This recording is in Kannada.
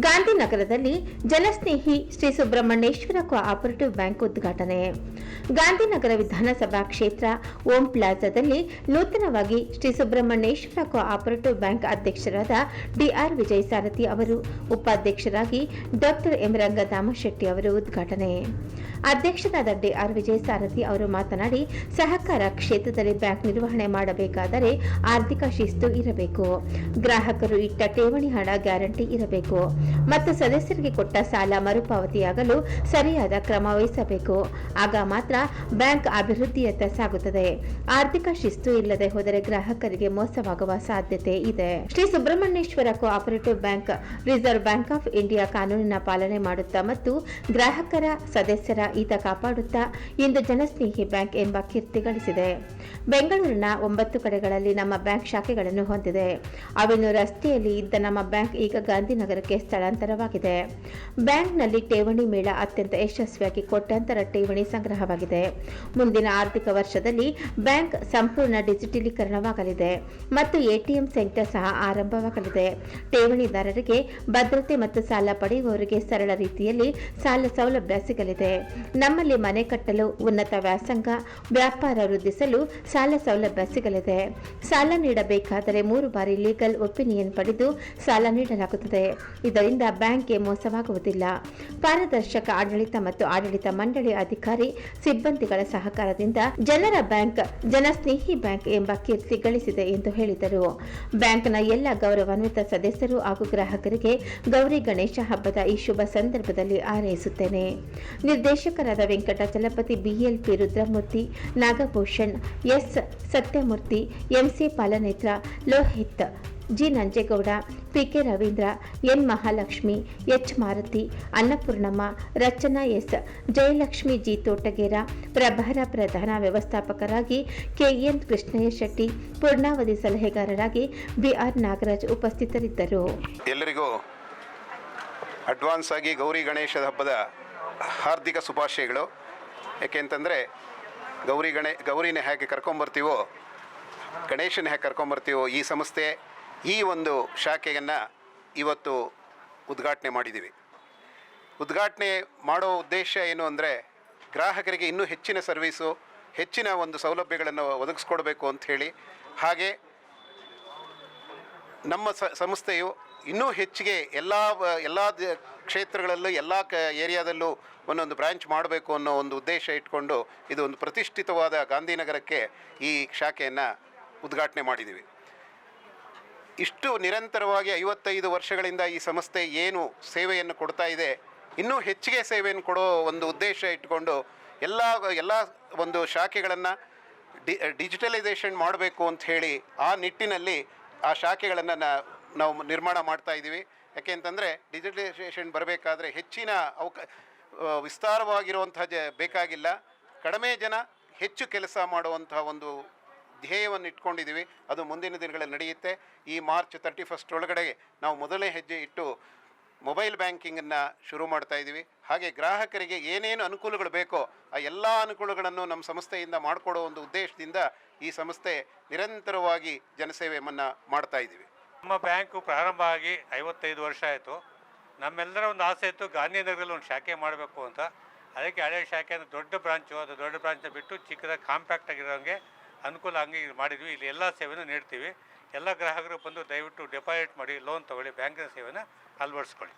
ಗಾಂಧಿನಗರದಲ್ಲಿ ಜನಸ್ನೇಹಿ ಶ್ರೀ ಸುಬ್ರಹ್ಮಣ್ಯೇಶ್ವರ ಕೋಆಪರೇಟಿವ್ ಬ್ಯಾಂಕ್ ಉದ್ಘಾಟನೆ. ಗಾಂಧಿನಗರ ವಿಧಾನಸಭಾ ಕ್ಷೇತ್ರ ಓಂ ಪ್ಲಾಜಾದಲ್ಲಿ ನೂತನವಾಗಿ ಶ್ರೀ ಸುಬ್ರಹ್ಮಣ್ಯೇಶ್ವರ ಕೋಆಪರೇಟಿವ್ ಬ್ಯಾಂಕ್ ಅಧ್ಯಕ್ಷರಾದ ಡಿಆರ್ ವಿಜಯ ಸಾರಥಿ ಅವರು, ಉಪಾಧ್ಯಕ್ಷರಾಗಿ ಡಾಕ್ಟರ್ ಎಂ ರಂಗಧಾಮಶೆಟ್ಟಿ ಅವರು ಉದ್ಘಾಟನೆ. ಅಧ್ಯಕ್ಷರಾದ ಡಿಆರ್ ವಿಜಯ ಸಾರಥಿ ಅವರು ಮಾತನಾಡಿ, ಸಹಕಾರ ಕ್ಷೇತ್ರದಲ್ಲಿ ಬ್ಯಾಂಕ್ ನಿರ್ವಹಣೆ ಮಾಡಬೇಕಾದರೆ ಆರ್ಥಿಕ ಶಿಸ್ತು ಇರಬೇಕು, ಗ್ರಾಹಕರು ಇಟ್ಟ ಠೇವಣಿ ಹಣ ಗ್ಯಾರಂಟಿ ಇರಬೇಕು ಮತ್ತು ಸದಸ್ಯರಿಗೆ ಕೊಟ್ಟ ಸಾಲ ಮರುಪಾವತಿಯಾಗಲು ಸರಿಯಾದ ಕ್ರಮ ವಹಿಸಬೇಕು. ಆಗ ಮಾತ್ರ ಬ್ಯಾಂಕ್ ಅಭಿವೃದ್ಧಿಯತ್ತ ಸಾಗುತ್ತದೆ. ಆರ್ಥಿಕ ಶಿಸ್ತು ಇಲ್ಲದೆ ಹೋದರೆ ಗ್ರಾಹಕರಿಗೆ ಮೋಸವಾಗುವ ಸಾಧ್ಯತೆ ಇದೆ. Shri Subrahmanyeshwara cooperative bank reserve bank of India ಕಾನೂನಿನ ಪಾಲನೆ ಮಾಡುತ್ತಾ ಮತ್ತು ಗ್ರಾಹಕರ ಸದಸ್ಯರ ಹಿತ ಕಾಪಾಡುತ್ತಾ ಇಂದು ಜನಸ್ನೇಹಿ ಬ್ಯಾಂಕ್ ಎಂಬ ಕೀರ್ತಿ ಗಳಿಸಿದೆ. ಬೆಂಗಳೂರಿನ 9 ಕಡೆಗಳಲ್ಲಿ ನಮ್ಮ ಬ್ಯಾಂಕ್ ಶಾಖೆಗಳನ್ನು ಹೊಂದಿದೆ. ಅವಿನ್ನು ರಸ್ತೆಯಲ್ಲಿ ಇದ್ದ ನಮ್ಮ ಬ್ಯಾಂಕ್ ಈಗ ಗಾಂಧಿನಗರಕ್ಕೆ ಸ್ಥಳಾಂತರವಾಗಿದೆ. ಬ್ಯಾಂಕ್ನಲ್ಲಿ ಠೇವಣಿ ಮೇಳ ಅತ್ಯಂತ ಯಶಸ್ವಿಯಾಗಿ ಕೋಟ್ಯಾಂತರ ಠೇವಣಿ ಸಂಗ್ರಹವಾಗಿದೆ. ಮುಂದಿನ ಆರ್ಥಿಕ ವರ್ಷದಲ್ಲಿ ಬ್ಯಾಂಕ್ ಸಂಪೂರ್ಣ ಡಿಜಿಟಲೀಕರಣವಾಗಲಿದೆ ಮತ್ತು ಎಟಿಎಂ ಸೆಂಟರ್ ಸಹ ಆರಂಭವಾಗಲಿದೆ. ಠೇವಣಿದಾರರಿಗೆ ಭದ್ರತೆ ಮತ್ತು ಸಾಲ ಪಡೆಯುವವರಿಗೆ ಸರಳ ರೀತಿಯಲ್ಲಿ ಸಾಲ ಸೌಲಭ್ಯ ಸಿಗಲಿದೆ. ನಮ್ಮಲ್ಲಿ ಮನೆ ಕಟ್ಟಲು, ಉನ್ನತ ವ್ಯಾಸಂಗ, ವ್ಯಾಪಾರ ವೃದ್ಧಿಸಲು ಸಾಲ ಸೌಲಭ್ಯ ಸಿಗಲಿದೆ. ಸಾಲ ನೀಡಬೇಕಾದರೆ 3 ಬಾರಿ ಲೀಗಲ್ ಒಪಿನಿಯನ್ ಪಡೆದು ಸಾಲ ನೀಡಲಾಗುತ್ತದೆ. ಇದರಿಂದ ಬ್ಯಾಂಕ್ಗೆ ಮೋಸವಾಗುವುದಿಲ್ಲ. ಪಾರದರ್ಶಕ ಆಡಳಿತ ಮತ್ತು ಆಡಳಿತ ಮಂಡಳಿ ಅಧಿಕಾರಿ ಸಿಬ್ಬಂದಿಗಳ ಸಹಕಾರದಿಂದ ಜನರ ಬ್ಯಾಂಕ್ ಜನಸ್ನೇಹಿ ಬ್ಯಾಂಕ್ ಎಂಬ ಕೀರ್ತಿ ಗಳಿಸಿದೆ ಎಂದು ಹೇಳಿದರು. ಬ್ಯಾಂಕ್ನ ಎಲ್ಲ ಗೌರವಾನ್ವಿತ ಸದಸ್ಯರು ಹಾಗೂ ಗ್ರಾಹಕರಿಗೆ ಗೌರಿ ಗಣೇಶ ಹಬ್ಬದ ಈ ಶುಭ ಸಂದರ್ಭದಲ್ಲಿ ಹಾರೈಸುತ್ತೇನೆ. ನಿರ್ದೇಶಕರಾದ Venkatachalapathi, BLP Rudramurthy, Nagabhushan, S Satyamurthy, MC Palanetra, Lohith, G Nanjegowda, PK Ravindra, N Mahalakshmi, H Maruti, Annapurnamma, Rachana, S Jayalakshmi, G Totagera, ಪ್ರಭಾರ ಪ್ರಧಾನ ವ್ಯವಸ್ಥಾಪಕರಾಗಿ ಕೆಎನ್ ಕೃಷ್ಣಯ್ಯ ಶೆಟ್ಟಿ, ಪೂರ್ಣಾವಧಿ ಸಲಹೆಗಾರರಾಗಿ ಬಿಆರ್ ನಾಗರಾಜ್ ಉಪಸ್ಥಿತರಿದ್ದರು. ಎಲ್ಲರಿಗೂ ಅಡ್ವಾನ್ಸ್ ಆಗಿ ಗೌರಿ ಗಣೇಶದ ಹಬ್ಬದ ಹಾರ್ದಿಕ ಶುಭಾಶಯಗಳು. ಯಾಕೆಂತಂದರೆ ಗೌರಿನ ಹೇಗೆ ಕರ್ಕೊಂಬರ್ತೀವೋ, ಗಣೇಶನ ಹೇಗೆ ಕರ್ಕೊಂಬರ್ತೀವೋ, ಈ ಸಂಸ್ಥೆ ಈ ಒಂದು ಶಾಖೆಯನ್ನು ಇವತ್ತು ಉದ್ಘಾಟನೆ ಮಾಡಿದ್ದೀವಿ. ಉದ್ಘಾಟನೆ ಮಾಡೋ ಉದ್ದೇಶ ಏನು ಅಂದರೆ, ಗ್ರಾಹಕರಿಗೆ ಇನ್ನೂ ಹೆಚ್ಚಿನ ಸರ್ವೀಸು, ಹೆಚ್ಚಿನ ಒಂದು ಸೌಲಭ್ಯಗಳನ್ನು ಒದಗಿಸ್ಕೊಡ್ಬೇಕು ಅಂಥೇಳಿ, ಹಾಗೆ ನಮ್ಮ ಸಂಸ್ಥೆಯು ಇನ್ನೂ ಹೆಚ್ಚಿಗೆ ಎಲ್ಲ ಕ್ಷೇತ್ರಗಳಲ್ಲೂ ಎಲ್ಲ ಏರಿಯಾದಲ್ಲೂ ಒಂದೊಂದು ಬ್ರಾಂಚ್ ಮಾಡಬೇಕು ಅನ್ನೋ ಒಂದು ಉದ್ದೇಶ ಇಟ್ಕೊಂಡು ಇದು ಒಂದು ಪ್ರತಿಷ್ಠಿತವಾದ ಗಾಂಧಿನಗರಕ್ಕೆ ಈ ಶಾಖೆಯನ್ನು ಉದ್ಘಾಟನೆ ಮಾಡಿದ್ದೀವಿ. ಇಷ್ಟು ನಿರಂತರವಾಗಿ 55 ವರ್ಷಗಳಿಂದ ಈ ಸಂಸ್ಥೆ ಏನು ಸೇವೆಯನ್ನು ಕೊಡ್ತಾ ಇದೆ, ಇನ್ನೂ ಹೆಚ್ಚಿಗೆ ಸೇವೆಯನ್ನು ಕೊಡೋ ಒಂದು ಉದ್ದೇಶ ಇಟ್ಕೊಂಡು ಎಲ್ಲ ಒಂದು ಶಾಖೆಗಳನ್ನು ಡಿಜಿಟಲೈಸೇಷನ್ ಮಾಡಬೇಕು ಅಂತ ಹೇಳಿ ಆ ನಿಟ್ಟಿನಲ್ಲಿ ಆ ಶಾಖೆಗಳನ್ನು ನಾವು ನಿರ್ಮಾಣ ಮಾಡ್ತಾ ಇದ್ದೀವಿ. ಯಾಕೆಂತಂದರೆ ಡಿಜಿಟಲೈಸೇಷನ್ ಬರಬೇಕಾದ್ರೆ ಹೆಚ್ಚಿನ ವಿಸ್ತಾರವಾಗಿರುವಂತಹ ಬೇಕಾಗಿಲ್ಲ, ಕಡಿಮೆ ಜನ ಹೆಚ್ಚು ಕೆಲಸ ಮಾಡುವಂಥ ಒಂದು ಧ್ಯೇಯವನ್ನು ಇಟ್ಕೊಂಡಿದ್ದೀವಿ. ಅದು ಮುಂದಿನ ದಿನಗಳಲ್ಲಿ ನಡೆಯುತ್ತೆ. ಈ ಮಾರ್ಚ್ 31 ಒಳಗಡೆ ನಾವು ಮೊದಲನೇ ಹೆಜ್ಜೆ ಇಟ್ಟು ಮೊಬೈಲ್ ಬ್ಯಾಂಕಿಂಗನ್ನು ಶುರು ಮಾಡ್ತಾ ಇದ್ದೀವಿ. ಹಾಗೆ ಗ್ರಾಹಕರಿಗೆ ಏನೇನು ಅನುಕೂಲಗಳು ಬೇಕೋ ಆ ಎಲ್ಲ ಅನುಕೂಲಗಳನ್ನು ನಮ್ಮ ಸಂಸ್ಥೆಯಿಂದ ಮಾಡಿಕೊಡೋ ಒಂದು ಉದ್ದೇಶದಿಂದ ಈ ಸಂಸ್ಥೆ ನಿರಂತರವಾಗಿ ಜನಸೇವೆಯನ್ನು ಮಾಡ್ತಾ ಇದ್ದೀವಿ. ನಮ್ಮ ಬ್ಯಾಂಕು ಪ್ರಾರಂಭ ಆಗಿ 55 ವರ್ಷ ಆಯಿತು. ನಮ್ಮೆಲ್ಲರ ಒಂದು ಆಸೆ ಇತ್ತು ಗಾಂಧಿನಗರದಲ್ಲಿ ಒಂದು ಶಾಖೆ ಮಾಡಬೇಕು ಅಂತ. ಅದಕ್ಕೆ ಹಳೆ ಶಾಖೆ ಅಂದರೆ ದೊಡ್ಡ ಬ್ರಾಂಚು, ಅದು ದೊಡ್ಡ ಬ್ರಾಂಚನ್ನ ಬಿಟ್ಟು ಚಿಕ್ಕದಾಗಿ ಕಾಂಪ್ಯಾಕ್ಟ್ ಆಗಿರೋಂಗೆ ಅನುಕೂಲ ಹಂಗೆ ಮಾಡಿದ್ವಿ. ಇಲ್ಲಿ ಎಲ್ಲ ಸೇವೆನೂ ನೀಡ್ತೀವಿ. ಎಲ್ಲ ಗ್ರಾಹಕರು ಬಂದು ದಯವಿಟ್ಟು ಡೆಪಾಸಿಟ್ ಮಾಡಿ ಲೋನ್ ತೊಗೊಳ್ಳಿ, ಬ್ಯಾಂಕಿನ ಸೇವೆನ ಅಳವಡಿಸ್ಕೊಳ್ಳಿ.